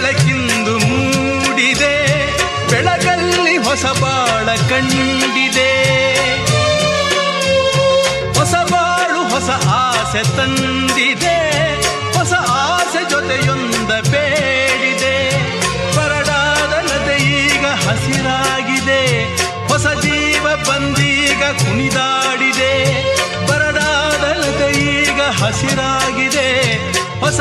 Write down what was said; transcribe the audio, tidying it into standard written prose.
ಬೆಳಕಿಂದು ಮೂಡಿದೆ, ಬೆಳಗಲ್ಲಿ ಹೊಸ ಬಾಳ ಕಂಡಿದೆ. ಹೊಸ ಬಾಳು ಹೊಸ ಆಸೆ ತಂದಿದೆ, ಹೊಸ ಆಸೆ ಜೊತೆಯೊಂದ ಬೇಡಿದೆ. ಬರಡಾದ ನದಿ ಈಗ ಹಸಿರಾಗಿದೆ, ಹೊಸ ಜೀವ ಬಂದೀಗ ಕುಣಿದಾಡಿದೆ. ಬರಡಾದ ನದಿ ಈಗ ಹಸಿರಾಗಿದೆ, ಹೊಸ